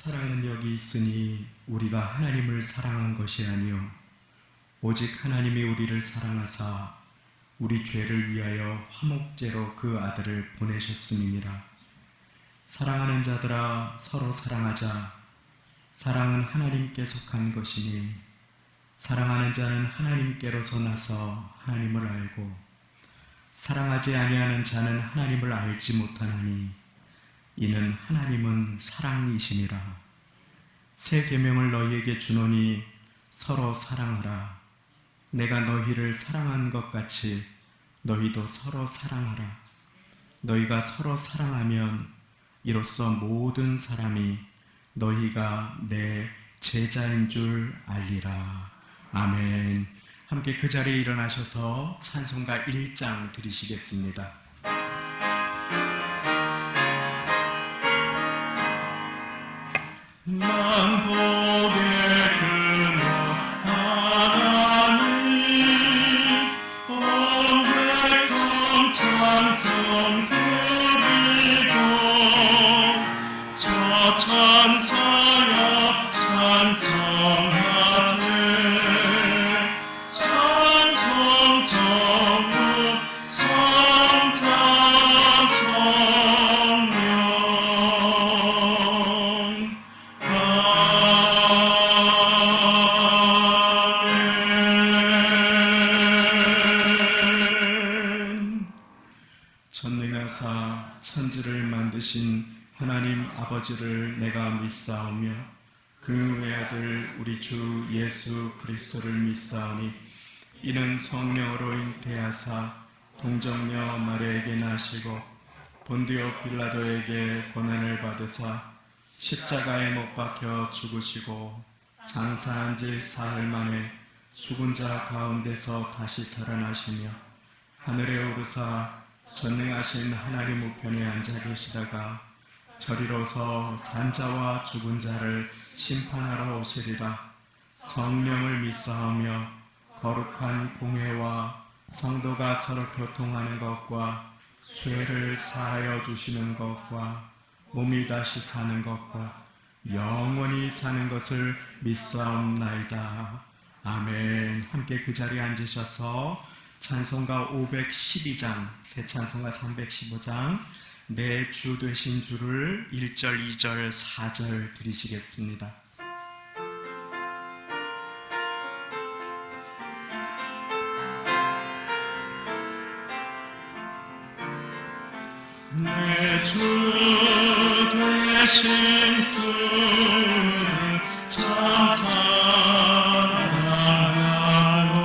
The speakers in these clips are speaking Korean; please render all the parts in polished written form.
사랑은 여기 있으니 우리가 하나님을 사랑한 것이 아니요 오직 하나님이 우리를 사랑하사 우리 죄를 위하여 화목제로 그 아들을 보내셨음이니라. 사랑하는 자들아 서로 사랑하자. 사랑은 하나님께 속한 것이니 사랑하는 자는 하나님께로서 나서 하나님을 알고 사랑하지 아니하는 자는 하나님을 알지 못하나니 이는 하나님은 사랑이심이라. 새 계명을 너희에게 주노니 서로 사랑하라. 내가 너희를 사랑한 것 같이 너희도 서로 사랑하라. 너희가 서로 사랑하면 이로써 모든 사람이 너희가 내 제자인 줄 알리라. 아멘. 함께 그 자리에 일어나셔서 찬송가 1장 드리시겠습니다. 만복의 근원 하나님 온 백성 찬송 드리고 저 찬사여 찬송하세 찬송 성부 성자 성령 전능하사 천지를 만드신 하나님 아버지를 내가 믿사오며 그 외아들 우리 주 예수 그리스도를 믿사오니 이는 성령으로 잉태하사 동정녀 마리아에게 나시고 본디오 빌라도에게 고난을 받으사 십자가에 못 박혀 죽으시고 장사한 지 사흘 만에 죽은 자 가운데서 다시 살아나시며 하늘에 오르사 전능하신 하나님 우편에 앉아 계시다가 저리로서 산자와 죽은 자를 심판하러 오시리라. 성령을 믿사오며 거룩한 공회와 성도가 서로 교통하는 것과 죄를 사하여 주시는 것과 몸이 다시 사는 것과 영원히 사는 것을 믿사옵나이다. 아멘. 함께 그 자리에 앉으셔서 찬송가 512장, 새 찬송가 315장 내 주 되신 주를 1절, 2절, 4절 드리시겠습니다. 내 주 되신 주를 참 사랑하고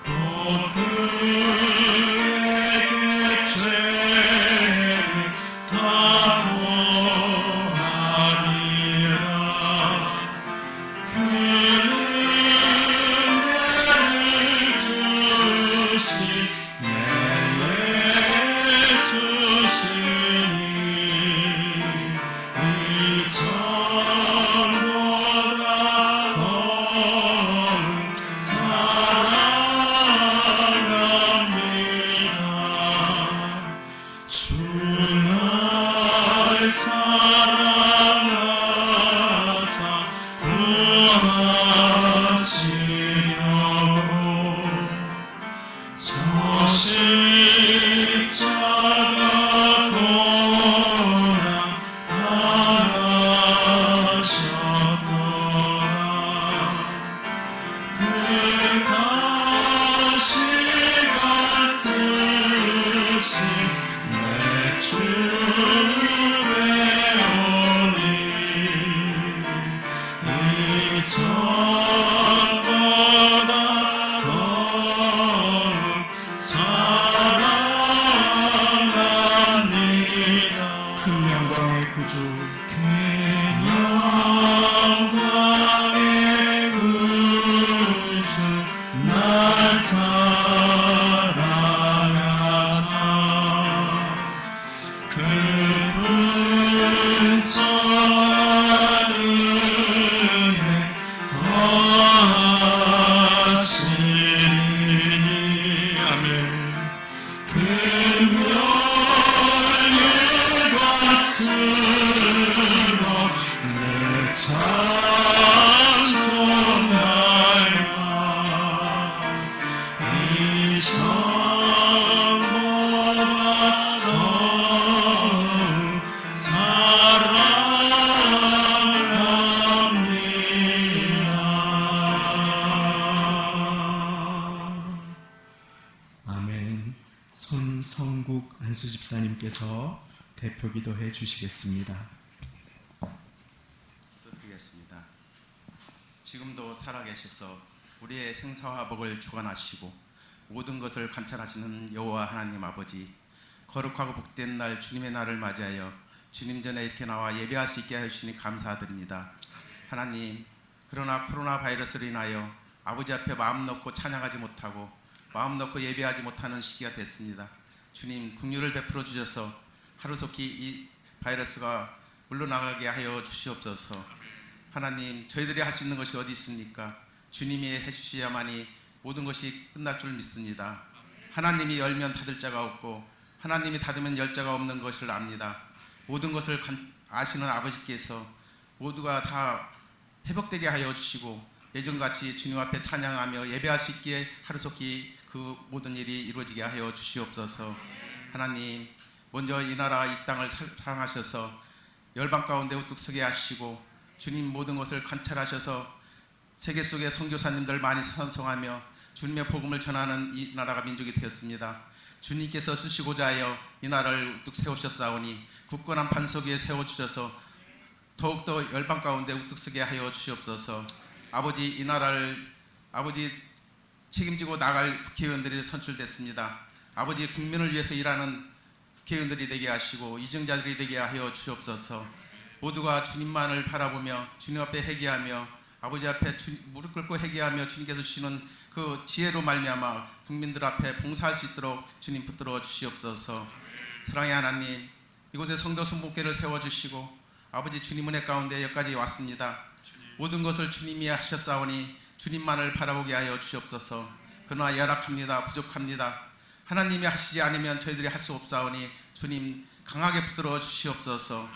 곧 그에게 죄를 다 고하리라. 그는 은혜를 주신 내 예수시니 이전보다 더욱 사랑합니다. 주 날 사랑하사 구하시려고 저 십자가 고난 당하셨도다. 그 가시가 쓰신 내 주의 오니 이전보다 이숙 안수 집사님께서 대표 기도해 주시겠습니다. 기도드리겠습니다. 지금도 살아계셔서 우리의 생사와 복을 주관하시고 모든 것을 관찰하시는 여호와 하나님 아버지, 거룩하고 복된 날 주님의 날을 맞이하여 주님 전에 이렇게 나와 예배할 수 있게 하시니 감사드립니다. 하나님, 그러나 코로나 바이러스로 인하여 아버지 앞에 마음 놓고 찬양하지 못하고 마음 놓고 예배하지 못하는 시기가 됐습니다. 주님, 긍휼을 베풀어 주셔서 하루속히 이 바이러스가 물러나가게 하여 주시옵소서. 하나님, 저희들이 할 수 있는 것이 어디 있습니까? 주님이 해주셔야만이 모든 것이 끝날 줄 믿습니다. 하나님이 열면 닫을 자가 없고 하나님이 닫으면 열 자가 없는 것을 압니다. 모든 것을 아시는 아버지께서 모두가 다 회복되게 하여 주시고 예전같이 주님 앞에 찬양하며 예배할 수 있기에 하루속히 그 모든 일이 이루어지게 하여 주시옵소서. 하나님, 먼저 이 나라 이 땅을 사랑하셔서 열방 가운데 우뚝 서게 하시고 주님 모든 것을 관찰하셔서 세계 속의 선교사님들 많이 선성하며 주님의 복음을 전하는 이 나라가 민족이 되었습니다. 주님께서 쓰시고자 하여 이 나라를 우뚝 세우셨사오니 굳건한 반석 위에 세워주셔서 더욱더 열방 가운데 우뚝 서게 하여 주시옵소서. 아버지, 이 나라를 아버지 책임지고 나갈 국회의원들이 선출됐습니다. 아버지, 국민을 위해서 일하는 국회의원들이 되게 하시고 이정자들이 되게 하여 주시옵소서. 모두가 주님만을 바라보며 주님 앞에 회개하며 아버지 앞에 무릎 꿇고 회개하며 주님께서 주시는 그 지혜로 말미암아 국민들 앞에 봉사할 수 있도록 주님 붙들어 주시옵소서. 사랑의 하나님, 이곳에 성도 순복회를 세워주시고 아버지 주님 은혜 가운데 여기까지 왔습니다. 모든 것을 주님이 하셨사오니 주님만을 바라보게 하여 주시옵소서. 그러나 열악합니다. 부족합니다. 하나님이 하시지 않으면 저희들이 할 수 없사오니 주님 강하게 붙들어 주시옵소서.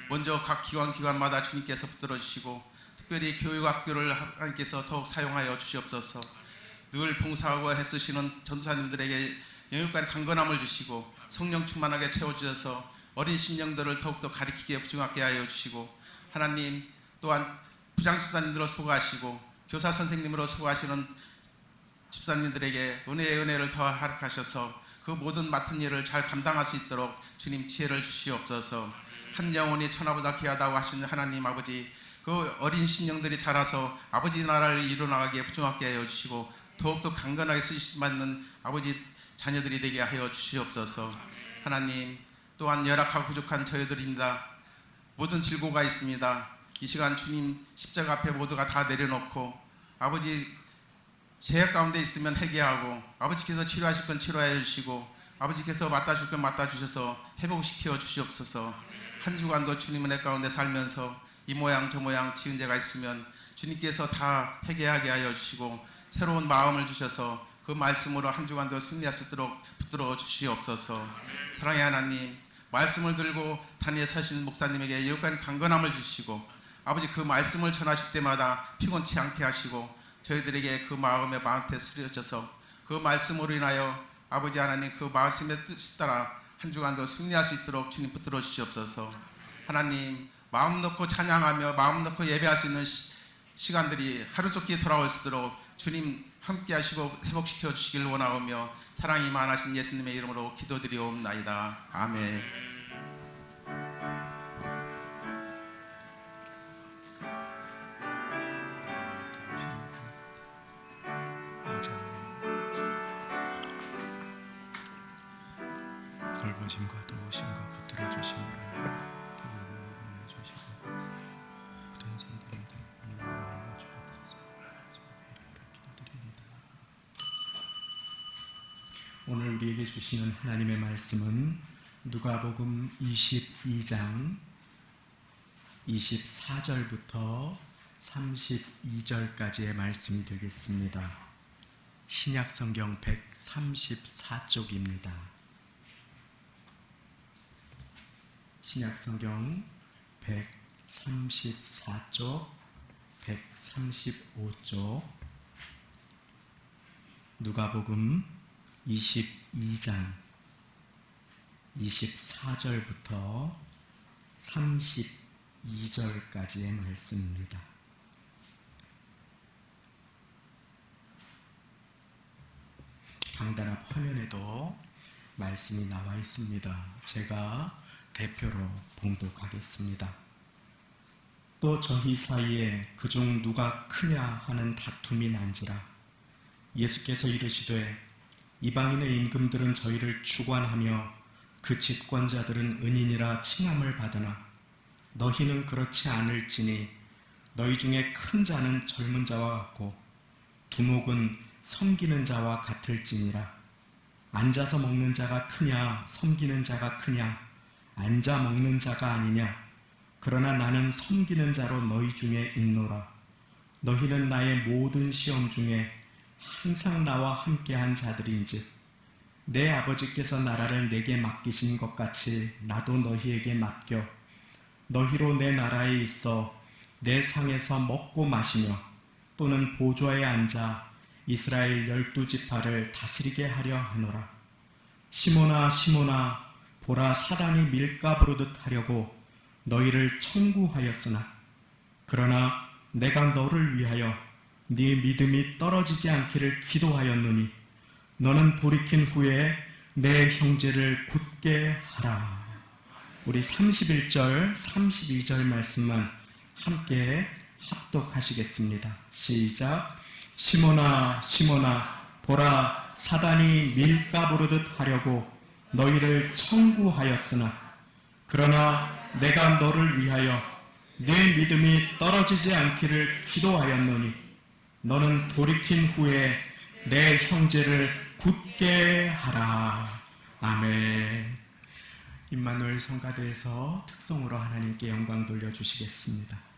먼저 각 기관마다 주님께서 붙들어 주시고 특별히 교육학교를 하나님께서 더욱 사용하여 주시옵소서. 늘 봉사하고 애쓰시는 전도사님들에게 영육간 강건함을 주시고 성령 충만하게 채워주셔서 어린 심령들을 더욱더 가리키게 부중하게 하여 주시고 하나님, 또한 부장 집사님들로 수고하시고 교사 선생님으로 수고하시는 집사님들에게 은혜의 은혜를 더 허락하셔서 그 모든 맡은 일을 잘 감당할 수 있도록 주님 지혜를 주시옵소서. 한 영혼이 천하보다 귀하다고 하시는 하나님 아버지, 그 어린 심령들이 자라서 아버지 나라를 이루어나가기에 부중하게 하여 주시고 더욱더 강건하게 쓰시받는 아버지 자녀들이 되게 하여 주시옵소서. 하나님, 또한 열악하고 부족한 저희들입니다. 모든 질고가 있습니다. 이 시간 주님 십자가 앞에 모두가 다 내려놓고 아버지 제약 가운데 있으면 회개하고 아버지께서 치료하실 건 치료해 주시고 아버지께서 맡아줄 건 맡아주셔서 회복시켜 주시옵소서. 한 주간도 주님 은혜 가운데 살면서 이 모양 저 모양 지은 죄가 있으면 주님께서 다 회개하게 하여 주시고 새로운 마음을 주셔서 그 말씀으로 한 주간도 승리할 수 있도록 붙들어 주시옵소서. 사랑의 하나님, 말씀을 들고 단위에 서신 목사님에게 여기까지 강건함을 주시고 아버지 그 말씀을 전하실 때마다 피곤치 않게 하시고 저희들에게 그 마음에 마음에 스려져서 그 말씀으로 인하여 아버지 하나님 그 말씀의 뜻에 따라 한 주간도 승리할 수 있도록 주님 붙들어 주시옵소서. 하나님, 마음 놓고 찬양하며 마음 놓고 예배할 수 있는 시간들이 하루속히 돌아올 수 있도록 주님 함께 하시고 회복시켜 주시길 원하오며 사랑이 많으신 예수님의 이름으로 기도드리옵나이다. 아멘. 돌보심과 도우심과 붙들어 주심으로 교육을 주시고 모든 성도님들 마음을 주옵소서. 기도드립니다. 오늘 우리에게 주시는 하나님의 말씀은 누가복음 22장 24절부터 32절까지의 말씀이 되겠습니다. 신약성경 134쪽입니다. 신약성경 134쪽, 135쪽, 누가복음 22장 24절부터 32절까지의 말씀입니다. 강단 앞 화면에도 말씀이 나와 있습니다. 제가 대표로 봉독하겠습니다. 또 저희 사이에 그중 누가 크냐 하는 다툼이 난지라 예수께서 이르시되 이방인의 임금들은 저희를 주관하며 그 집권자들은 은인이라 칭함을 받으나 너희는 그렇지 않을지니 너희 중에 큰 자는 젊은 자와 같고 두목은 섬기는 자와 같을지니라. 앉아서 먹는 자가 크냐 섬기는 자가 크냐 앉아 먹는 자가 아니냐. 그러나 나는 섬기는 자로 너희 중에 있노라. 너희는 나의 모든 시험 중에 항상 나와 함께한 자들인즉 내 아버지께서 나라를 내게 맡기신 것 같이 나도 너희에게 맡겨 너희로 내 나라에 있어 내 상에서 먹고 마시며 또는 보좌에 앉아 이스라엘 12지파를 다스리게 하려 하노라. 시몬아 시몬아 보라 사단이 밀가 부르듯 하려고 너희를 청구하였으나 그러나 내가 너를 위하여 네 믿음이 떨어지지 않기를 기도하였노니 너는 돌이킨 후에 내 형제를 굳게 하라. 우리 31절 32절 말씀만 함께 합독하시겠습니다. 시작. 시몬아 시몬아 보라 사단이 밀가 부르듯 하려고 너희를 청구하였으나 그러나 내가 너를 위하여 내 믿음이 떨어지지 않기를 기도하였노니 너는 돌이킨 후에 내 형제를 굳게 하라. 아멘. 임마누엘 성가대에서 특송으로 하나님께 영광 돌려주시겠습니다.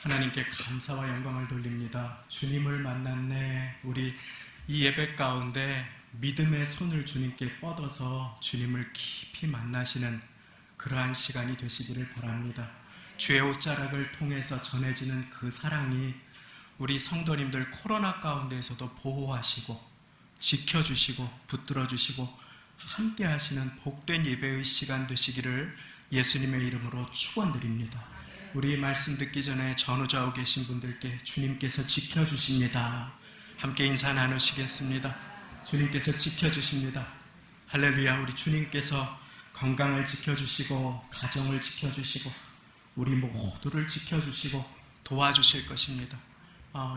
하나님께 감사와 영광을 돌립니다. 주님을 만났네. 우리 이 예배 가운데 믿음의 손을 주님께 뻗어서 주님을 깊이 만나시는 그러한 시간이 되시기를 바랍니다. 주의 옷자락을 통해서 전해지는 그 사랑이 우리 성도님들 코로나 가운데에서도 보호하시고 지켜주시고 붙들어주시고 함께 하시는 복된 예배의 시간 되시기를 예수님의 이름으로 축원드립니다. 우리 말씀 듣기 전에 전우좌우 계신 분들께 주님께서 지켜주십니다. 함께 인사 나누시겠습니다. 주님께서 지켜주십니다. 할렐루야. 우리 주님께서 건강을 지켜주시고 가정을 지켜주시고 우리 모두를 지켜주시고 도와주실 것입니다.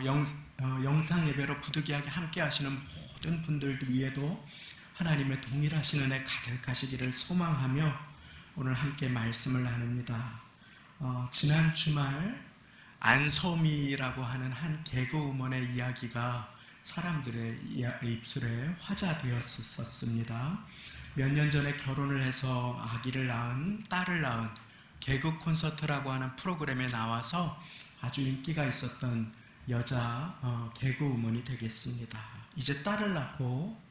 영상 예배로 부득이하게 함께 하시는 모든 분들 위에도 하나님의 동일하신 은혜 가득하시기를 소망하며 오늘 함께 말씀을 나눕니다. 지난 주말 안소미라고 하는 한 개그우먼의 이야기가 사람들의 입술에 화자되었었습니다. 몇 년 전에 결혼을 해서 아기를 낳은 딸을 낳은 개그 콘서트라고 하는 프로그램에 나와서 아주 인기가 있었던 여자 개그우먼이 되겠습니다. 이제 딸을 낳고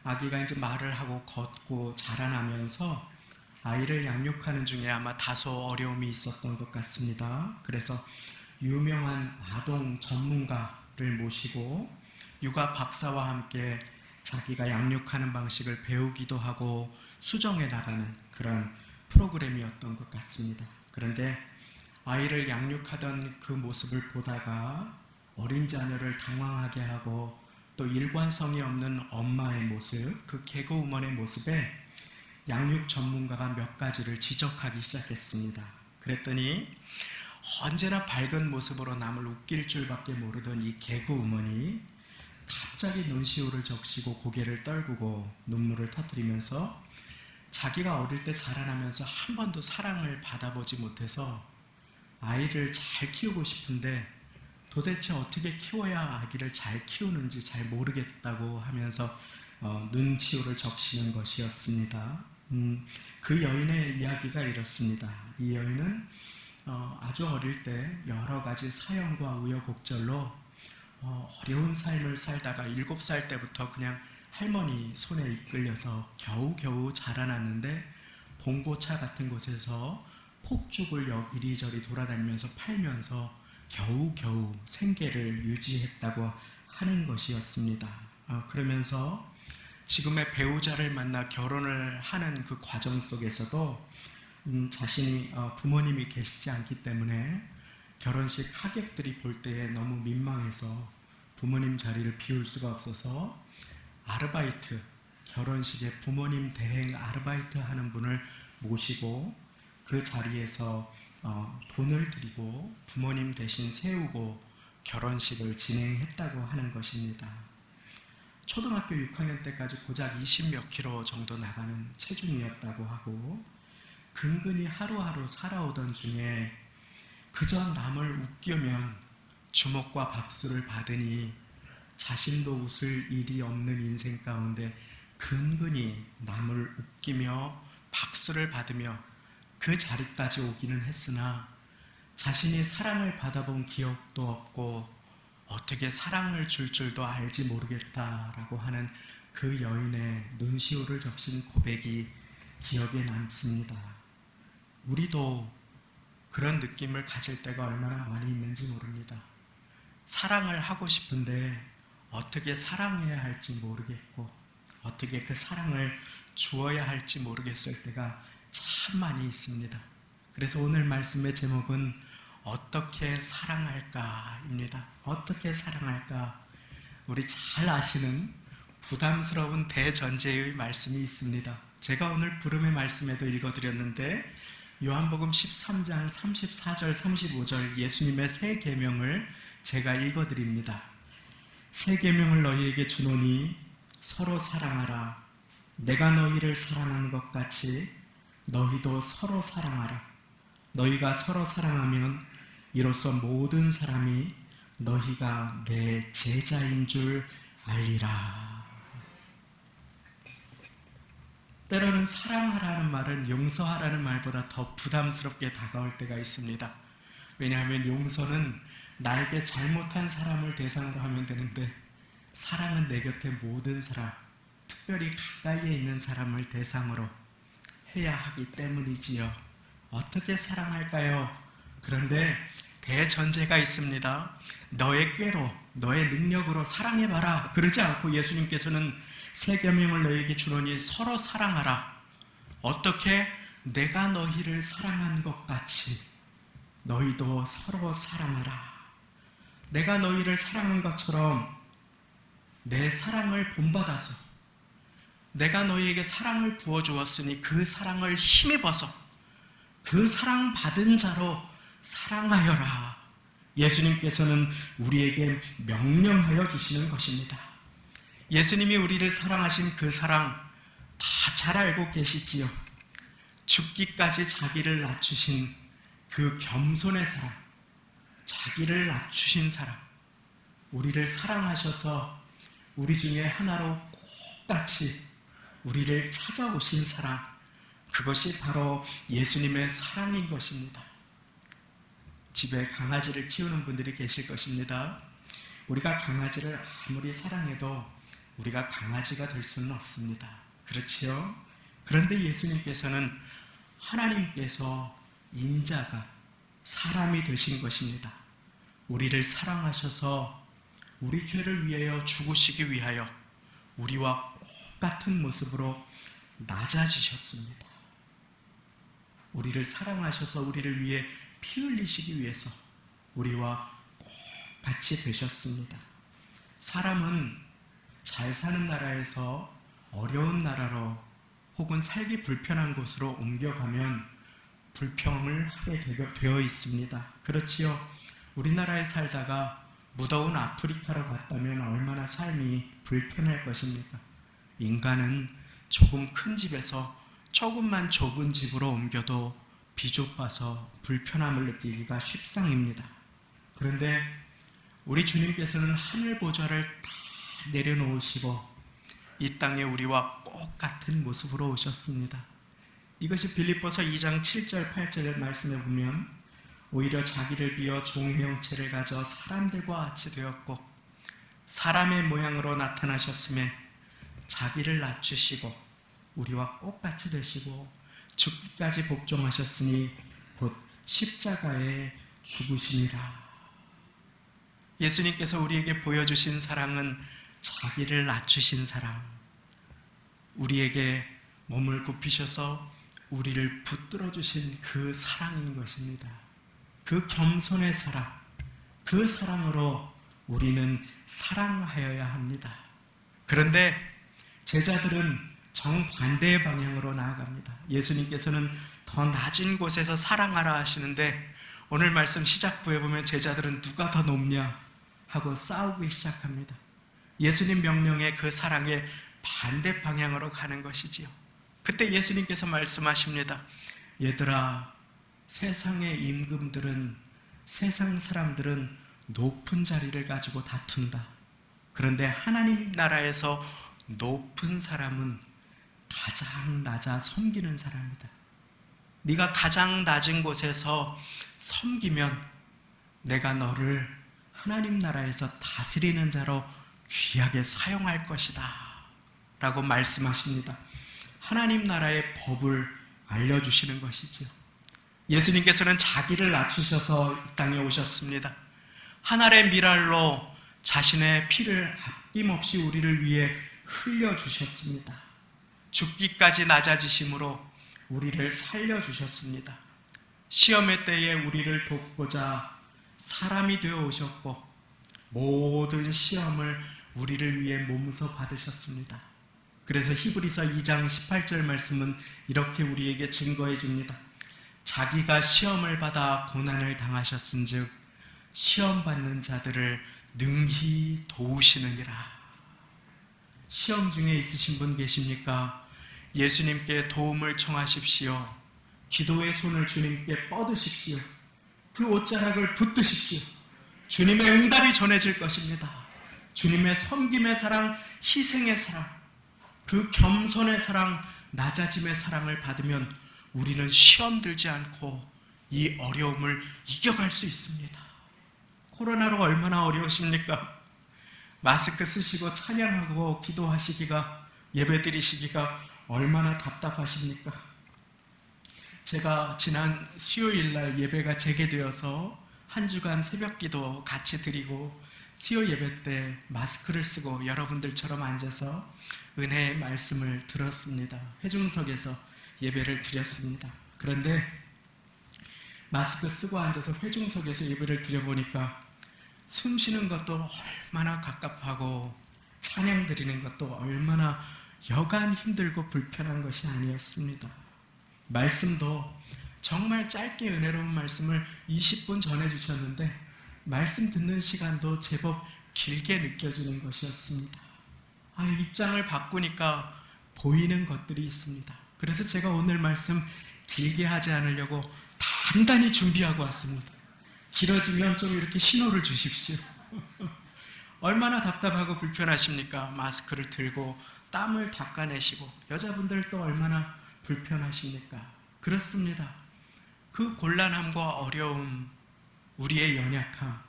아기가 이제 말을 하고 걷고 자라나면서 아이를 양육하는 중에 아마 다소 어려움이 있었던 것 같습니다. 그래서 유명한 아동 전문가를 모시고 육아 박사와 함께 자기가 양육하는 방식을 배우기도 하고 수정해 나가는 그런 프로그램이었던 것 같습니다. 그런데 아이를 양육하던 그 모습을 보다가 어린 자녀를 당황하게 하고 또 일관성이 없는 엄마의 모습, 그 개그우먼의 모습에 양육 전문가가 몇 가지를 지적하기 시작했습니다. 그랬더니 언제나 밝은 모습으로 남을 웃길 줄밖에 모르던 이 개그우먼이 갑자기 눈시울을 적시고 고개를 떨구고 눈물을 터뜨리면서 자기가 어릴 때 자라나면서 한 번도 사랑을 받아보지 못해서 아이를 잘 키우고 싶은데 도대체 어떻게 키워야 아기를 잘 키우는지 잘 모르겠다고 하면서 눈시울을 적시는 것이었습니다. 그 여인의 이야기가 이렇습니다. 이 여인은 아주 어릴 때 여러 가지 사연과 우여곡절로 어려운 삶을 살다가 7살 때부터 그냥 할머니 손에 이끌려서 겨우겨우 자라났는데 봉고차 같은 곳에서 폭죽을 이리저리 돌아다니면서 팔면서 겨우겨우 생계를 유지했다고 하는 것이었습니다. 그러면서 지금의 배우자를 만나 결혼을 하는 그 과정 속에서도 자신이 부모님이 계시지 않기 때문에 결혼식 하객들이 볼 때에 너무 민망해서 부모님 자리를 비울 수가 없어서 아르바이트, 결혼식에 부모님 대행 아르바이트 하는 분을 모시고 그 자리에서 돈을 드리고 부모님 대신 세우고 결혼식을 진행했다고 하는 것입니다. 초등학교 6학년 때까지 고작 20몇 킬로 정도 나가는 체중이었다고 하고 근근히 하루하루 살아오던 중에 그저 남을 웃기면 주목과 박수를 받으니 자신도 웃을 일이 없는 인생 가운데 근근히 남을 웃기며 박수를 받으며 그 자리까지 오기는 했으나 자신이 사랑을 받아본 기억도 없고 어떻게 사랑을 줄 줄도 알지 모르겠다라고 하는 그 여인의 눈시울을 적신 고백이 기억에 남습니다. 우리도 그런 느낌을 가질 때가 얼마나 많이 있는지 모릅니다. 사랑을 하고 싶은데 어떻게 사랑해야 할지 모르겠고 어떻게 그 사랑을 주어야 할지 모르겠을 때가 참 많이 있습니다. 그래서 오늘 말씀의 제목은 어떻게 사랑할까입니다. 어떻게 사랑할까? 우리 잘 아시는 부담스러운 대전제의 말씀이 있습니다. 제가 오늘 부름의 말씀에도 읽어드렸는데 요한복음 13장 34절 35절 예수님의 새 계명을 제가 읽어드립니다. 새 계명을 너희에게 주노니 서로 사랑하라. 내가 너희를 사랑하는 것 같이 너희도 서로 사랑하라. 너희가 서로 사랑하면 이로써 모든 사람이 너희가 내 제자인 줄 알리라. 때로는 사랑하라는 말은 용서하라는 말보다 더 부담스럽게 다가올 때가 있습니다. 왜냐하면 용서는 나에게 잘못한 사람을 대상으로 하면 되는데, 사랑은 내 곁에 모든 사람, 특별히 가까이에 있는 사람을 대상으로 해야 하기 때문이지요. 어떻게 사랑할까요? 그런데 대전제가 있습니다. 너의 꾀로, 너의 능력으로 사랑해봐라, 그러지 않고 예수님께서는 새 계명을 너에게 주노니 서로 사랑하라. 어떻게? 내가 너희를 사랑한 것 같이 너희도 서로 사랑하라. 내가 너희를 사랑한 것처럼 내 사랑을 본받아서, 내가 너희에게 사랑을 부어주었으니 그 사랑을 힘입어서 그 사랑 받은 자로 사랑하여라. 예수님께서는 우리에게 명령하여 주시는 것입니다. 예수님이 우리를 사랑하신 그 사랑 다 잘 알고 계시지요. 죽기까지 자기를 낮추신 그 겸손의 사랑, 자기를 낮추신 사랑, 우리를 사랑하셔서 우리 중에 하나로 똑같이 우리를 찾아오신 사랑, 그것이 바로 예수님의 사랑인 것입니다. 집에 강아지를 키우는 분들이 계실 것입니다. 우리가 강아지를 아무리 사랑해도 우리가 강아지가 될 수는 없습니다. 그렇지요? 그런데 예수님께서는, 하나님께서 인자가 사람이 되신 것입니다. 우리를 사랑하셔서 우리 죄를 위하여 죽으시기 위하여 우리와 똑같은 모습으로 낮아지셨습니다. 우리를 사랑하셔서 우리를 위해 피 흘리시기 위해서 우리와 똑같이 되셨습니다. 사람은 잘 사는 나라에서 어려운 나라로 혹은 살기 불편한 곳으로 옮겨가면 불평을 하게 되어 있습니다. 그렇지요? 우리나라에 살다가 무더운 아프리카로 갔다면 얼마나 삶이 불편할 것입니까? 인간은 조금 큰 집에서 조금만 좁은 집으로 옮겨도 비좁아서 불편함을 느끼기가 쉽상입니다. 그런데 우리 주님께서는 하늘 보좌를 다 내려놓으시고 이 땅에 우리와 똑같은 모습으로 오셨습니다. 이것이 빌립보서 2장 7절 8절의 말씀에 보면, 오히려 자기를 비어 종의 형체를 가져 사람들과 같이 되었고 사람의 모양으로 나타나셨음에 자기를 낮추시고 우리와 똑같이 되시고 죽기까지 복종하셨으니 곧 십자가에 죽으심이라. 예수님께서 우리에게 보여주신 사랑은 자기를 낮추신 사랑, 우리에게 몸을 굽히셔서 우리를 붙들어 주신 그 사랑인 것입니다. 그 겸손의 사랑, 그 사랑으로 우리는 사랑하여야 합니다. 그런데 제자들은 정반대의 방향으로 나아갑니다. 예수님께서는 더 낮은 곳에서 사랑하라 하시는데, 오늘 말씀 시작부에 보면 제자들은 누가 더 높냐 하고 싸우기 시작합니다. 예수님 명령의 그 사랑의 반대 방향으로 가는 것이지요. 그때 예수님께서 말씀하십니다. 얘들아, 세상의 임금들은, 세상 사람들은 높은 자리를 가지고 다툰다. 그런데 하나님 나라에서 높은 사람은 가장 낮아 섬기는 사람이다. 네가 가장 낮은 곳에서 섬기면 내가 너를 하나님 나라에서 다스리는 자로 귀하게 사용할 것이다 라고 말씀하십니다. 하나님 나라의 법을 알려주시는 것이죠. 예수님께서는 자기를 낮추셔서 이 땅에 오셨습니다. 하늘의 미랄로 자신의 피를 아낌없이 우리를 위해 흘려주셨습니다. 죽기까지 낮아지심으로 우리를 살려주셨습니다. 시험의 때에 우리를 돕고자 사람이 되어 오셨고 모든 시험을 우리를 위해 몸소 받으셨습니다. 그래서 히브리서 2장 18절 말씀은 이렇게 우리에게 증거해 줍니다. 자기가 시험을 받아 고난을 당하셨은즉 시험 받는 자들을 능히 도우시느니라. 시험 중에 있으신 분 계십니까? 예수님께 도움을 청하십시오. 기도의 손을 주님께 뻗으십시오. 그 옷자락을 붙드십시오. 주님의 응답이 전해질 것입니다. 주님의 섬김의 사랑, 희생의 사랑, 그 겸손의 사랑, 낮아짐의 사랑을 받으면 우리는 시험 들지 않고 이 어려움을 이겨갈 수 있습니다. 코로나로 얼마나 어려우십니까? 마스크 쓰시고 찬양하고 기도하시기가, 예배드리시기가 얼마나 답답하십니까? 제가 지난 수요일 날 예배가 재개되어서 한 주간 새벽기도 같이 드리고 수요 예배 때 마스크를 쓰고 여러분들처럼 앉아서 은혜의 말씀을 들었습니다. 회중석에서 예배를 드렸습니다. 그런데 마스크 쓰고 앉아서 회중석에서 예배를 드려보니까 숨 쉬는 것도 얼마나 갑갑하고 찬양 드리는 것도 얼마나 여간 힘들고 불편한 것이 아니었습니다. 말씀도 정말 짧게 은혜로운 말씀을 20분 전해주셨는데 말씀 듣는 시간도 제법 길게 느껴지는 것이었습니다. 입장을 바꾸니까 보이는 것들이 있습니다. 그래서 제가 오늘 말씀 길게 하지 않으려고 단단히 준비하고 왔습니다. 길어지면 좀 이렇게 신호를 주십시오. 얼마나 답답하고 불편하십니까? 마스크를 들고 땀을 닦아내시고 여자분들 또 얼마나 불편하십니까? 그렇습니다. 그 곤란함과 어려움, 우리의 연약함,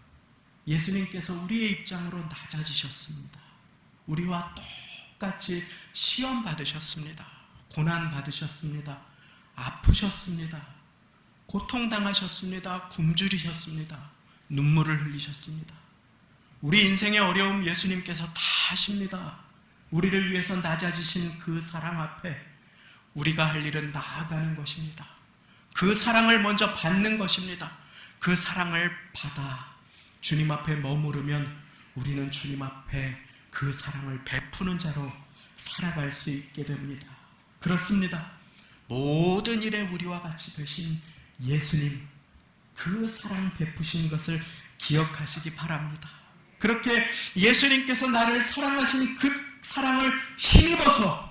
예수님께서 우리의 입장으로 낮아지셨습니다. 우리와 똑같이 시험 받으셨습니다. 고난 받으셨습니다. 아프셨습니다. 고통당하셨습니다. 굶주리셨습니다. 눈물을 흘리셨습니다. 우리 인생의 어려움 예수님께서 다 하십니다. 우리를 위해서 낮아지신 그 사랑 앞에 우리가 할 일은 나아가는 것입니다. 그 사랑을 먼저 받는 것입니다. 그 사랑을 받아 주님 앞에 머무르면 우리는 주님 앞에 그 사랑을 베푸는 자로 살아갈 수 있게 됩니다. 그렇습니다. 모든 일에 우리와 같이 되신 예수님, 그 사랑 베푸신 것을 기억하시기 바랍니다. 그렇게 예수님께서 나를 사랑하신 그 사랑을 힘입어서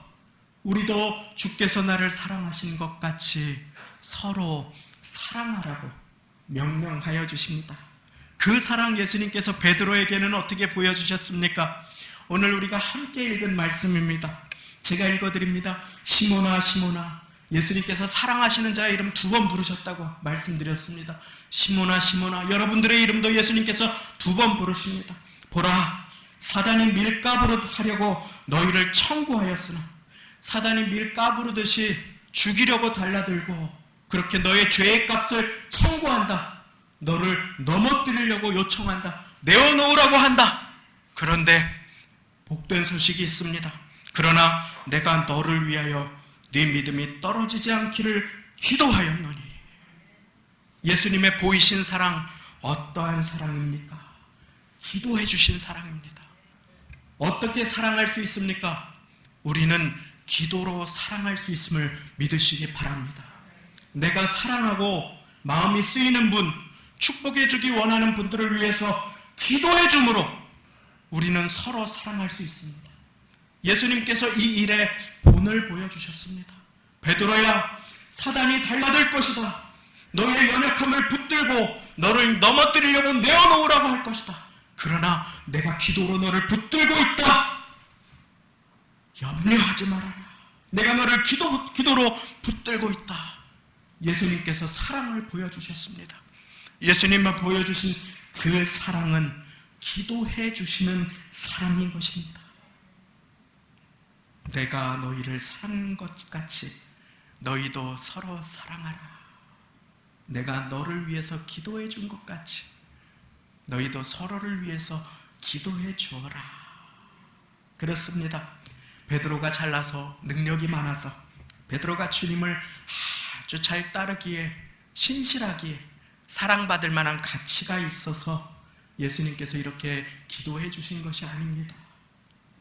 우리도 주께서 나를 사랑하신 것 같이 서로 사랑하라고 명령하여 주십니다. 그 사랑 예수님께서 베드로에게는 어떻게 보여주셨습니까? 오늘 우리가 함께 읽은 말씀입니다. 제가 읽어드립니다. 시몬아 시몬아, 예수님께서 사랑하시는 자의 이름 2번 부르셨다고 말씀드렸습니다. 시몬아 시몬아, 여러분들의 이름도 예수님께서 2번 부르십니다. 보라, 사단이 밀가부르 하려고 너희를 청구하였으나 사단이 밀가부르듯이 죽이려고 달라들고 그렇게 너의 죄의 값을 청구한다. 너를 넘어뜨리려고 요청한다. 내어놓으라고 한다. 그런데 복된 소식이 있습니다. 그러나 내가 너를 위하여 네 믿음이 떨어지지 않기를 기도하였노니. 예수님의 보이신 사랑 어떠한 사랑입니까? 기도해 주신 사랑입니다. 어떻게 사랑할 수 있습니까? 우리는 기도로 사랑할 수 있음을 믿으시기 바랍니다. 내가 사랑하고 마음이 쓰이는 분, 축복해 주기 원하는 분들을 위해서 기도해 줌으로 우리는 서로 사랑할 수 있습니다. 예수님께서 이 일에 본을 보여주셨습니다. 베드로야, 사단이 달라들 것이다. 너의 연약함을 붙들고 너를 넘어뜨리려고 내어놓으라고 할 것이다. 그러나 내가 기도로 너를 붙들고 있다. 염려하지 말아라. 내가 너를 기도로 붙들고 있다. 예수님께서 사랑을 보여주셨습니다. 예수님만 보여주신 그 사랑은 기도해 주시는 사랑인 것입니다. 내가 너희를 사랑한 것 같이 너희도 서로 사랑하라. 내가 너를 위해서 기도해 준 것 같이 너희도 서로를 위해서 기도해 주어라. 그렇습니다. 베드로가 잘나서 능력이 많아서 베드로가 주님을 아주 잘 따르기에 신실하기에 사랑받을 만한 가치가 있어서 예수님께서 이렇게 기도해 주신 것이 아닙니다.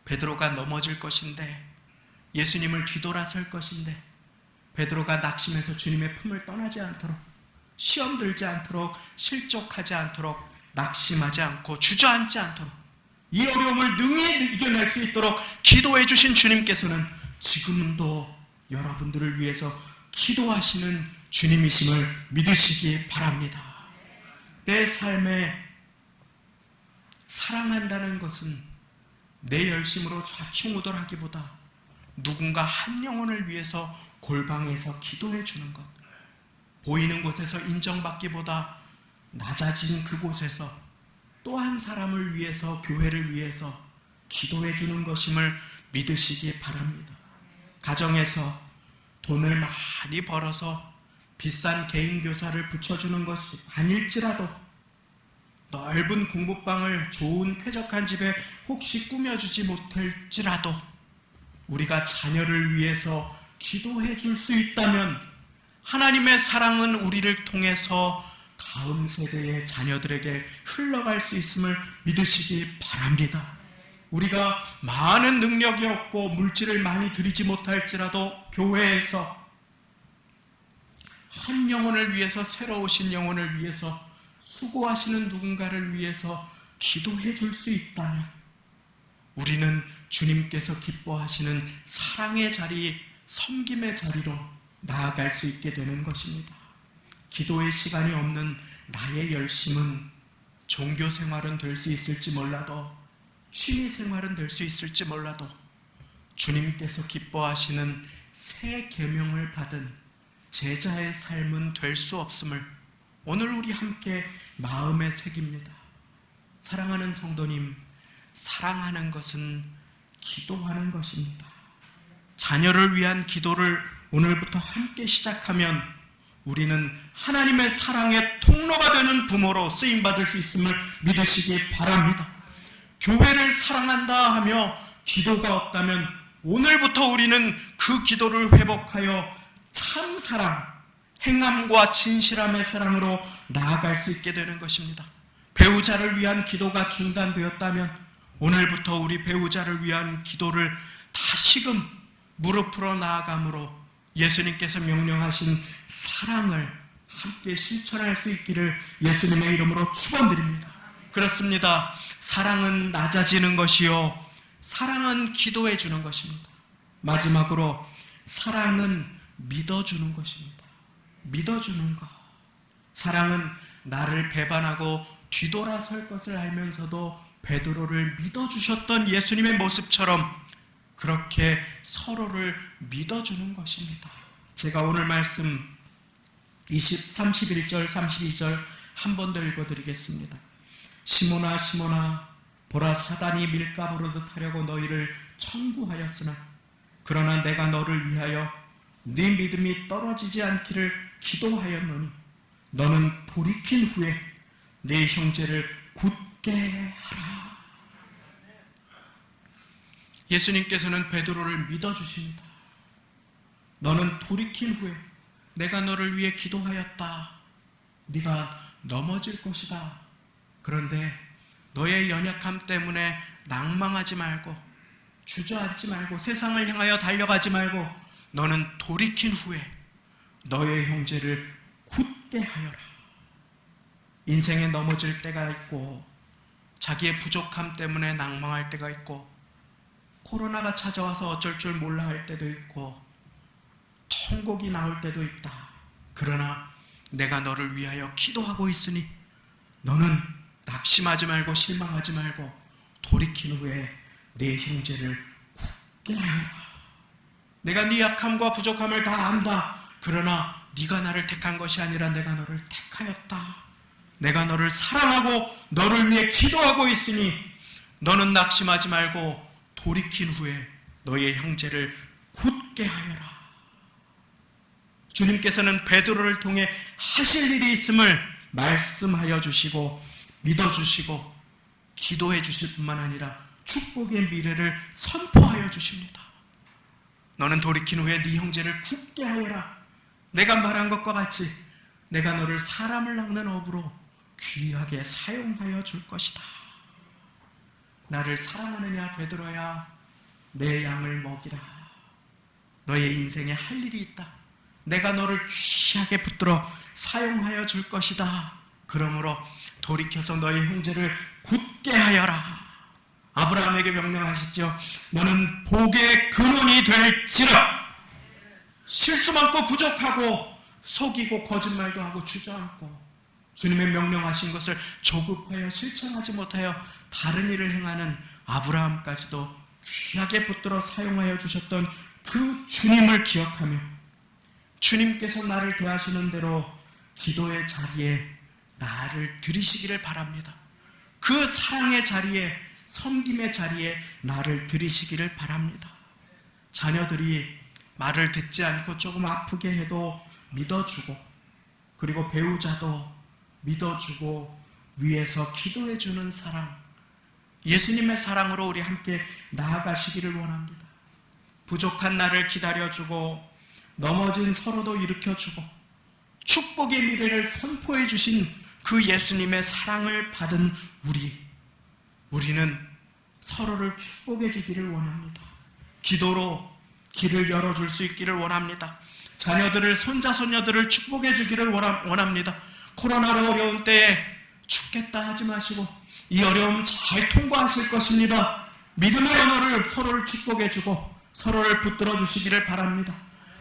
베드로가 넘어질 것인데 예수님을 뒤돌아설 것인데 베드로가 낙심해서 주님의 품을 떠나지 않도록 시험 들지 않도록 실족하지 않도록 낙심하지 않고 주저앉지 않도록 이 어려움을 능히 이겨낼 수 있도록 기도해 주신 주님께서는 지금도 여러분들을 위해서 기도하시는 주님이심을 믿으시기 바랍니다. 내 삶에 사랑한다는 것은 내 열심으로 좌충우돌하기보다 누군가 한 영혼을 위해서 골방에서 기도해 주는 것, 보이는 곳에서 인정받기보다 낮아진 그곳에서 또 한 사람을 위해서, 교회를 위해서 기도해 주는 것임을 믿으시기 바랍니다. 가정에서 돈을 많이 벌어서 비싼 개인 교사를 붙여주는 것이 아닐지라도 넓은 공부방을 좋은 쾌적한 집에 혹시 꾸며주지 못할지라도 우리가 자녀를 위해서 기도해 줄 수 있다면 하나님의 사랑은 우리를 통해서 다음 세대의 자녀들에게 흘러갈 수 있음을 믿으시기 바랍니다. 우리가 많은 능력이 없고 물질을 많이 들이지 못할지라도 교회에서 한 영혼을 위해서, 새로 오신 영혼을 위해서, 수고하시는 누군가를 위해서 기도해 줄 수 있다면 우리는 주님께서 기뻐하시는 사랑의 자리, 섬김의 자리로 나아갈 수 있게 되는 것입니다. 기도의 시간이 없는 나의 열심은 종교 생활은 될 수 있을지 몰라도, 취미 생활은 될 수 있을지 몰라도 주님께서 기뻐하시는 새 계명을 받은 제자의 삶은 될 수 없음을 오늘 우리 함께 마음에 새깁니다. 사랑하는 성도님, 사랑하는 것은 기도하는 것입니다. 자녀를 위한 기도를 오늘부터 함께 시작하면 우리는 하나님의 사랑의 통로가 되는 부모로 쓰임받을 수 있음을 믿으시기 바랍니다. 교회를 사랑한다 하며 기도가 없다면 오늘부터 우리는 그 기도를 회복하여 참 사랑, 행함과 진실함의 사랑으로 나아갈 수 있게 되는 것입니다. 배우자를 위한 기도가 중단되었다면 오늘부터 우리 배우자를 위한 기도를 다시금 무릎으로 나아감으로 예수님께서 명령하신 사랑을 함께 실천할 수 있기를 예수님의 이름으로 축원드립니다. 그렇습니다. 사랑은 낮아지는 것이요, 사랑은 기도해 주는 것입니다. 마지막으로 사랑은 믿어주는 것입니다. 믿어주는 것. 사랑은 나를 배반하고 뒤돌아설 것을 알면서도 베드로를 믿어주셨던 예수님의 모습처럼 그렇게 서로를 믿어주는 것입니다. 제가 오늘 말씀 31절, 32절 한 번 더 읽어드리겠습니다. 시몬아 시몬아, 보라 사단이 밀가부르듯 하려고 너희를 청구하였으나 그러나 내가 너를 위하여 네 믿음이 떨어지지 않기를 기도하였노니 너는 돌이킨 후에 네 형제를 굳게 하라. 예수님께서는 베드로를 믿어주십니다. 너는 돌이킨 후에 내가 너를 위해 기도하였다. 네가 넘어질 것이다. 그런데 너의 연약함 때문에 낭망하지 말고 주저앉지 말고 세상을 향하여 달려가지 말고 너는 돌이킨 후에 너의 형제를 굳게 하여라. 인생에 넘어질 때가 있고 자기의 부족함 때문에 낭망할 때가 있고 코로나가 찾아와서 어쩔 줄 몰라 할 때도 있고 통곡이 나올 때도 있다. 그러나 내가 너를 위하여 기도하고 있으니 너는 낙심하지 말고 실망하지 말고 돌이킨 후에 내 형제를 굳게 하여라. 내가 네 약함과 부족함을 다 안다. 그러나 네가 나를 택한 것이 아니라 내가 너를 택하였다. 내가 너를 사랑하고 너를 위해 기도하고 있으니 너는 낙심하지 말고 돌이킨 후에 너의 형제를 굳게 하여라. 주님께서는 베드로를 통해 하실 일이 있음을 말씀하여 주시고 믿어주시고 기도해 주실 뿐만 아니라 축복의 미래를 선포하여 주십니다. 너는 돌이킨 후에 네 형제를 굳게 하여라. 내가 말한 것과 같이 내가 너를 사람을 낚는 업으로 귀하게 사용하여 줄 것이다. 나를 사랑하느냐 베드로야, 내 양을 먹이라. 너의 인생에 할 일이 있다. 내가 너를 귀하게 붙들어 사용하여 줄 것이다. 그러므로 돌이켜서 너의 형제를 굳게 하여라. 아브라함에게 명령하셨죠. 너는 복의 근원이 될지라. 실수 많고 부족하고 속이고 거짓말도 하고 주저앉고 주님의 명령하신 것을 조급하여 실천하지 못하여 다른 일을 행하는 아브라함까지도 귀하게 붙들어 사용하여 주셨던 그 주님을 기억하며 주님께서 나를 대하시는 대로 기도의 자리에 나를 들이시기를 바랍니다. 그 사랑의 자리에, 섬김의 자리에 나를 들이시기를 바랍니다. 자녀들이 말을 듣지 않고 조금 아프게 해도 믿어주고, 그리고 배우자도 믿어주고 위에서 기도해주는 사랑, 예수님의 사랑으로 우리 함께 나아가시기를 원합니다. 부족한 나를 기다려주고 넘어진 서로도 일으켜주고 축복의 미래를 선포해 주신 그 예수님의 사랑을 받은 우리는 서로를 축복해 주기를 원합니다. 기도로 길을 열어줄 수 있기를 원합니다. 자녀들을, 손자, 손녀들을 축복해 주기를 원합니다. 코로나로 어려운 때에 죽겠다 하지 마시고 이 어려움 잘 통과하실 것입니다. 믿음의 언어를 서로를 축복해 주고 서로를 붙들어 주시기를 바랍니다.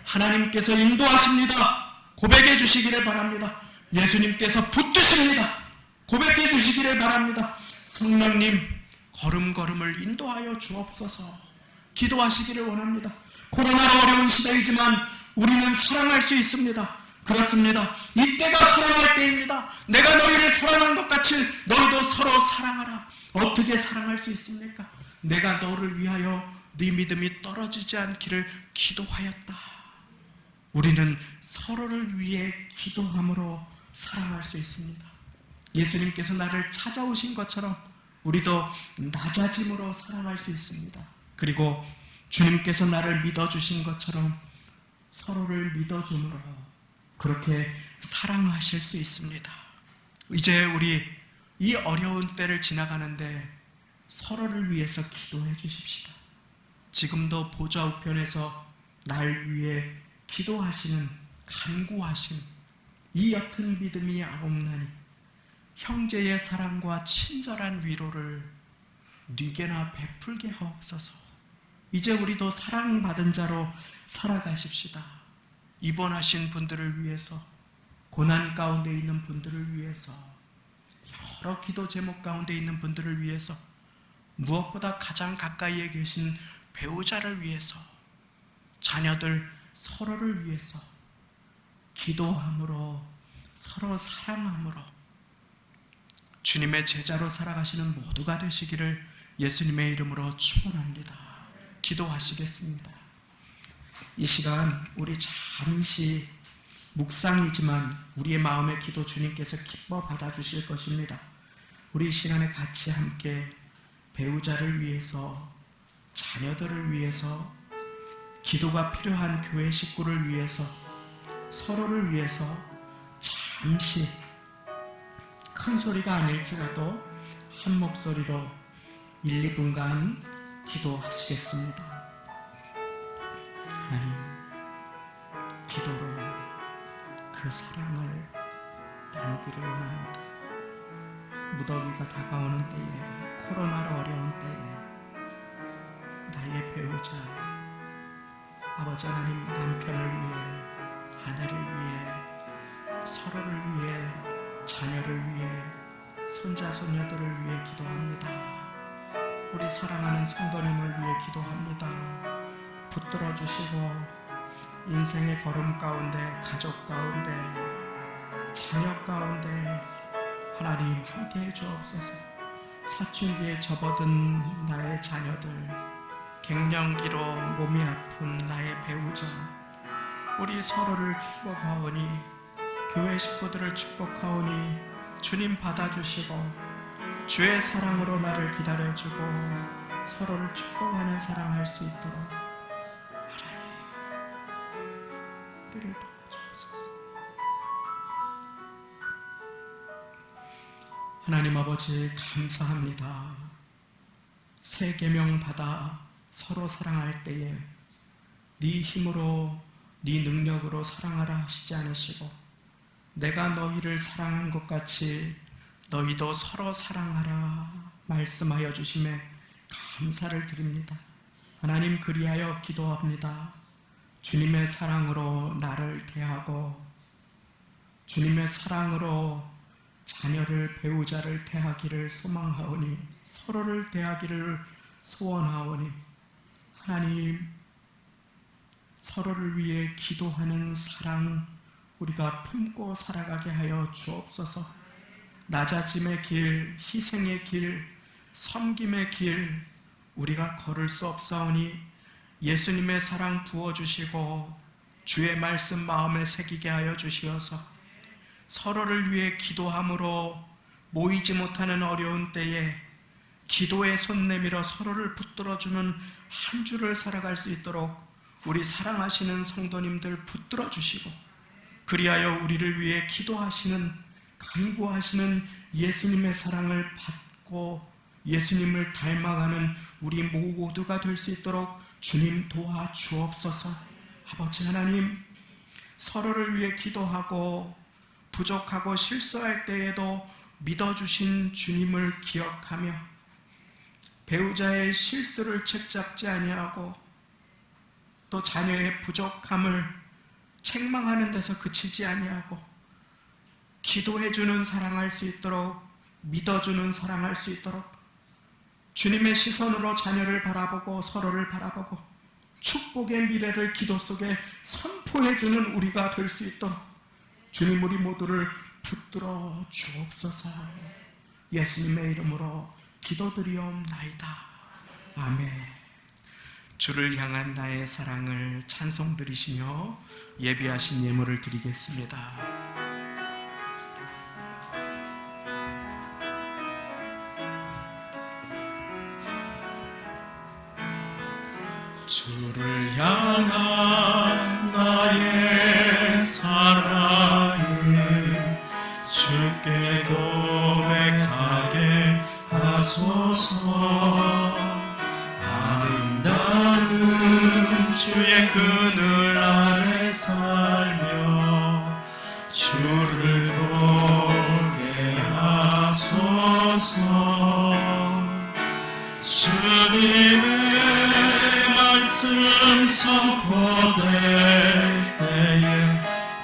하나님께서 인도하십니다. 고백해 주시기를 바랍니다. 예수님께서 붙드십니다. 고백해 주시기를 바랍니다. 성령님, 걸음걸음을 인도하여 주옵소서. 기도하시기를 원합니다. 코로나로 어려운 시대이지만 우리는 사랑할 수 있습니다. 그렇습니다. 이때가 사랑할 때입니다. 내가 너희를 사랑한 것 같이 너희도 서로 사랑하라. 어떻게 사랑할 수 있습니까? 내가 너를 위하여 네 믿음이 떨어지지 않기를 기도하였다. 우리는 서로를 위해 기도함으로 사랑할 수 있습니다. 예수님께서 나를 찾아오신 것처럼 우리도 낮아짐으로 사랑할 수 있습니다. 그리고 주님께서 나를 믿어주신 것처럼 서로를 믿어줌으로 그렇게 사랑하실 수 있습니다. 이제 우리 이 어려운 때를 지나가는데 서로를 위해서 기도해 주십시다. 지금도 보좌 우편에서 날 위해 기도하시는 간구하심, 이 옅은 믿음이 아옵나니 형제의 사랑과 친절한 위로를 네게나 베풀게 하옵소서. 이제 우리도 사랑받은 자로 살아가십시다. 입원하신 분들을 위해서, 고난 가운데 있는 분들을 위해서, 여러 기도 제목 가운데 있는 분들을 위해서, 무엇보다 가장 가까이에 계신 배우자를 위해서, 자녀들 서로를 위해서 기도함으로, 서로 사랑함으로 주님의 제자로 살아가시는 모두가 되시기를 예수님의 이름으로 축원합니다. 기도하시겠습니다. 이 시간 우리 잠시 묵상이지만 우리의 마음의 기도 주님께서 기뻐 받아주실 것입니다. 우리 이 시간에 같이 함께 배우자를 위해서, 자녀들을 위해서, 기도가 필요한 교회 식구를 위해서, 서로를 위해서 잠시 큰 소리가 아닐지라도 한 목소리로 1, 2분간 기도하시겠습니다. 하나님, 기도로 그 사랑을 나누기를 원합니다. 무더위가 다가오는 때에, 코로나로 어려운 때에 나의 배우자, 아버지 하나님, 남편을 위해, 아내를 위해, 서로를 위해, 자녀를 위해, 손자 손녀들을 위해 기도합니다. 우리 사랑하는 성도님을 위해 기도합니다. 붙들어 주시고 인생의 걸음 가운데, 가족 가운데, 자녀 가운데 하나님 함께해 주옵소서. 사춘기에 접어든 나의 자녀들, 갱년기로 몸이 아픈 나의 배우자, 우리 서로를 축복하오니, 교회 식구들을 축복하오니 주님 받아주시고 주의 사랑으로 나를 기다려주고 서로를 축복하는 사랑할 수 있도록 하나님 우리를 도와주옵소서. 하나님 아버지, 감사합니다. 새 계명 받아 서로 사랑할 때에 네 힘으로, 네 능력으로 사랑하라 하시지 않으시고 내가 너희를 사랑한 것 같이 너희도 서로 사랑하라 말씀하여 주심에 감사를 드립니다. 하나님, 그리하여 기도합니다. 주님의 사랑으로 나를 대하고 주님의 사랑으로 자녀를, 배우자를 대하기를 소망하오니, 서로를 대하기를 소원하오니 하나님, 서로를 위해 기도하는 사랑 우리가 품고 살아가게 하여 주옵소서. 낮아짐의 길, 희생의 길, 섬김의 길 우리가 걸을 수 없사오니 예수님의 사랑 부어주시고 주의 말씀 마음에 새기게 하여 주시어서 서로를 위해 기도함으로 모이지 못하는 어려운 때에 기도의 손 내밀어 서로를 붙들어주는 한 주를 살아갈 수 있도록 우리 사랑하시는 성도님들 붙들어 주시고, 그리하여 우리를 위해 기도하시는 간구하시는 예수님의 사랑을 받고 예수님을 닮아가는 우리 모두가 될 수 있도록 주님 도와주옵소서. 아버지 하나님, 서로를 위해 기도하고 부족하고 실수할 때에도 믿어주신 주님을 기억하며 배우자의 실수를 책잡지 아니하고 또 자녀의 부족함을 책망하는 데서 그치지 아니하고 기도해주는 사랑할 수 있도록, 믿어주는 사랑할 수 있도록 주님의 시선으로 자녀를 바라보고 서로를 바라보고 축복의 미래를 기도 속에 선포해주는 우리가 될 수 있도록 주님 우리 모두를 붙들어 주옵소서. 예수님의 이름으로 기도드리옵나이다. 아멘. 주를 향한 나의 사랑을 찬송 드리시며 예비하신 예물을 드리겠습니다. 주를 향한 나의 사랑을 주께 고백하게 하소서. 아름다운 주의 그늘 아래 살며 주를 보게 하소서. 주님의 말씀 선포될 때에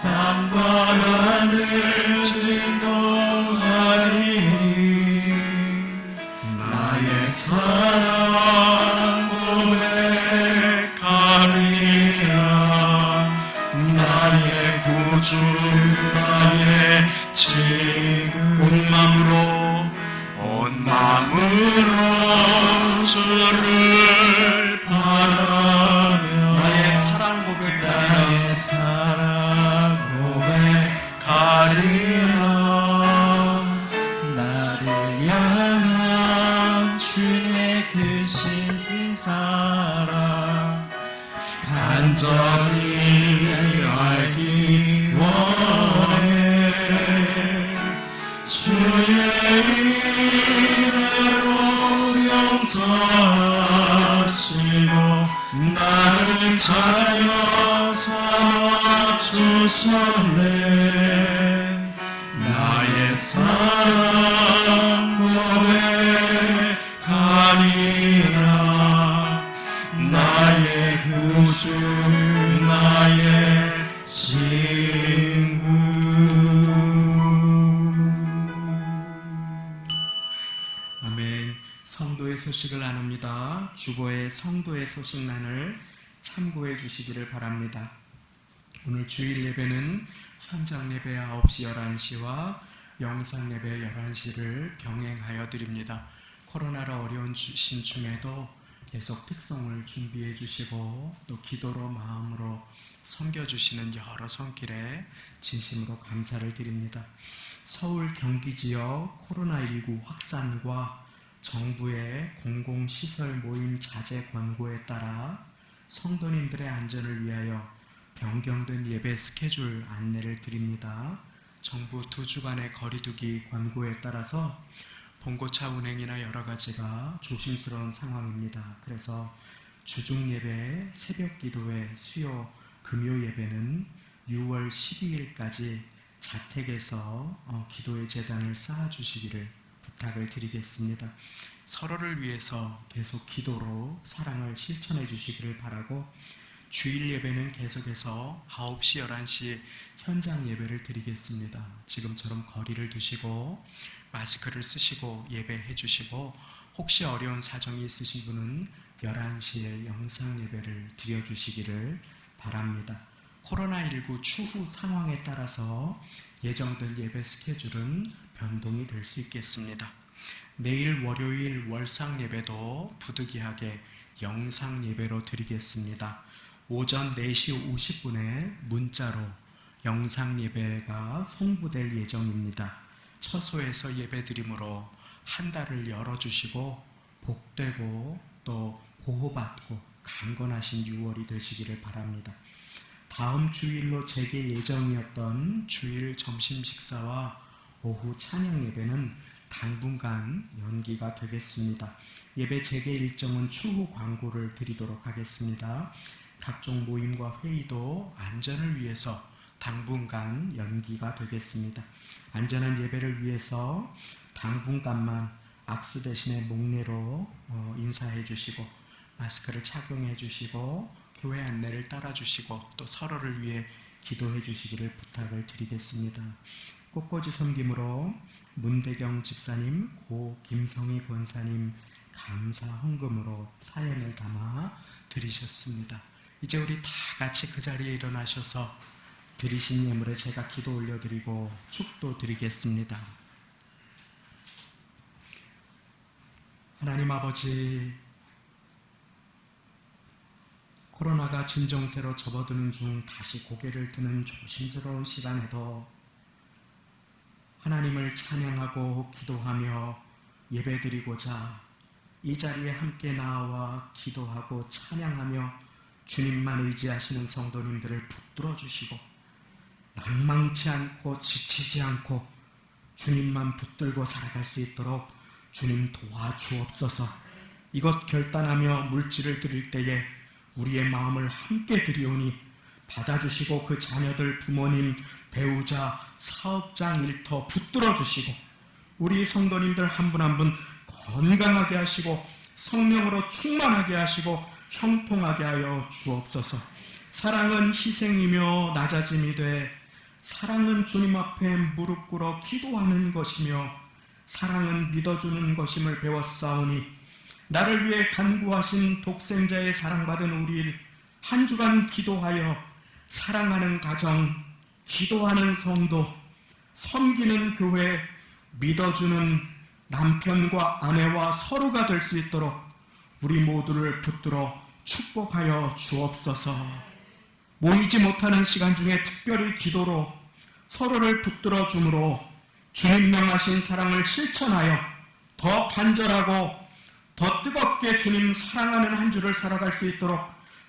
땅과 하늘 진동하리니 나의 사랑 고백하리라. 나의 구주 나의 지금 온 마음으로 주를 바라며 나의 사랑 고백하리라. 나의 사랑 고백하리라. 나를 향한 주의 그 신신 사랑 간절히 알기 원해. 주의 이름으로 용서하시고 나를 자녀 삼아 주셨네. 나의 사랑 고백하리라. 나의 구주 나의 친구. 아멘. 성도의 소식을 나눕니다. 주보의 성도의 소식란을 참고해 주시기를 바랍니다. 오늘 주일 예배는 현장 예배 9시 11시와 영상 예배 11시를 병행하여 드립니다. 코로나로 어려운 신 중에도 계속 특성을 준비해 주시고 또 기도로 마음으로 섬겨주시는 여러 손길에 진심으로 감사를 드립니다. 서울 경기 지역 코로나19 확산과 정부의 공공시설 모임 자제 권고에 따라 성도님들의 안전을 위하여 변경된 예배 스케줄 안내를 드립니다. 정부 2주간의 거리두기 권고에 따라서 봉고차 운행이나 여러 가지가 조심스러운 상황입니다. 그래서 주중 예배, 새벽 기도회, 수요, 금요 예배는 6월 12일까지 자택에서 기도의 제단을 쌓아주시기를 부탁을 드리겠습니다. 서로를 위해서 계속 기도로 사랑을 실천해 주시기를 바라고, 주일 예배는 계속해서 9시, 11시 현장 예배를 드리겠습니다. 지금처럼 거리를 두시고 마스크를 쓰시고 예배해 주시고, 혹시 어려운 사정이 있으신 분은 11시에 영상 예배를 드려주시기를 바랍니다. 코로나19 추후 상황에 따라서 예정된 예배 스케줄은 변동이 될 수 있겠습니다. 내일 월요일 월상 예배도 부득이하게 영상 예배로 드리겠습니다. 오전 4시 50분에 문자로 영상 예배가 송부될 예정입니다. 처소에서 예배드림으로 한 달을 열어주시고 복되고 또 보호받고 강건하신 6월이 되시기를 바랍니다. 다음 주일로 재개 예정이었던 주일 점심 식사와 오후 찬양 예배는 당분간 연기가 되겠습니다. 예배 재개 일정은 추후 광고를 드리도록 하겠습니다. 각종 모임과 회의도 안전을 위해서 당분간 연기가 되겠습니다. 안전한 예배를 위해서 당분간만 악수 대신에 목례로 인사해 주시고 마스크를 착용해 주시고 교회 안내를 따라 주시고 또 서로를 위해 기도해 주시기를 부탁을 드리겠습니다. 꽃꽂이 섬김으로 문대경 집사님, 고 김성희 권사님 감사 헌금으로 사연을 담아 드리셨습니다. 이제 우리 다 같이 그 자리에 일어나셔서 드리신 예물에 제가 기도 올려드리고 축도 드리겠습니다. 하나님 아버지, 코로나가 진정세로 접어드는 중 다시 고개를 드는 조심스러운 시간에도 하나님을 찬양하고 기도하며 예배드리고자 이 자리에 함께 나와 기도하고 찬양하며 주님만 의지하시는 성도님들을 붙들어 주시고 낭망치 않고 지치지 않고 주님만 붙들고 살아갈 수 있도록 주님 도와주옵소서. 이것 결단하며 물질을 드릴 때에 우리의 마음을 함께 드리오니 받아주시고 그 자녀들, 부모님, 배우자, 사업장 일터 붙들어 주시고 우리 성도님들 한 분 한 분 건강하게 하시고 성령으로 충만하게 하시고 형통하게 하여 주옵소서. 사랑은 희생이며 낮아짐이 돼 사랑은 주님 앞에 무릎 꿇어 기도하는 것이며 사랑은 믿어주는 것임을 배웠사오니 나를 위해 간구하신 독생자의 사랑받은 우리 한 주간 기도하여 사랑하는 가정, 기도하는 성도, 섬기는 교회, 믿어주는 남편과 아내와 서로가 될 수 있도록 우리 모두를 붙들어 축복하여 주옵소서. 모이지 못하는 시간 중에 특별히 기도로 서로를 붙들어 주므로 주님 명하신 사랑을 실천하여 더 간절하고 더 뜨겁게 주님 사랑하는 한 주를 살아갈 수 있도록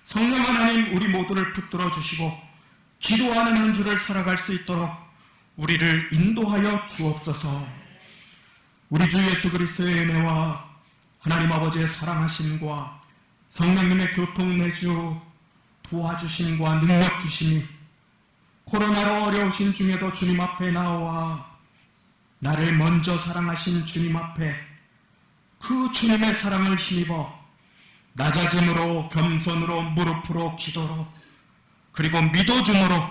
성령 하나님 우리 모두를 붙들어 주시고 기도하는 한 주를 살아갈 수 있도록 우리를 인도하여 주옵소서. 우리 주 예수 그리스도의 은혜와 하나님 아버지의 사랑하심과 성령님의 교통내주 도와주심과 능력 주심이 코로나로 어려우신 중에도 주님 앞에 나와 나를 먼저 사랑하신 주님 앞에 그 주님의 사랑을 힘입어 낮아짐으로 겸손으로 무릎으로 기도로 그리고 믿어줌으로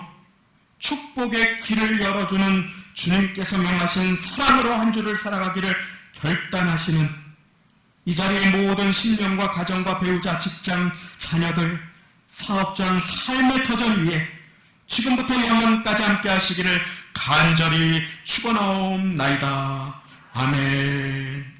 축복의 길을 열어주는 주님께서 명하신 사랑으로 한 주를 살아가기를 결단하시는 이 자리의 모든 신령과 가정과 배우자, 직장, 자녀들, 사업장, 삶의 터전 위에 지금부터 영원까지 함께 하시기를 간절히 축원하옵나이다. 아멘.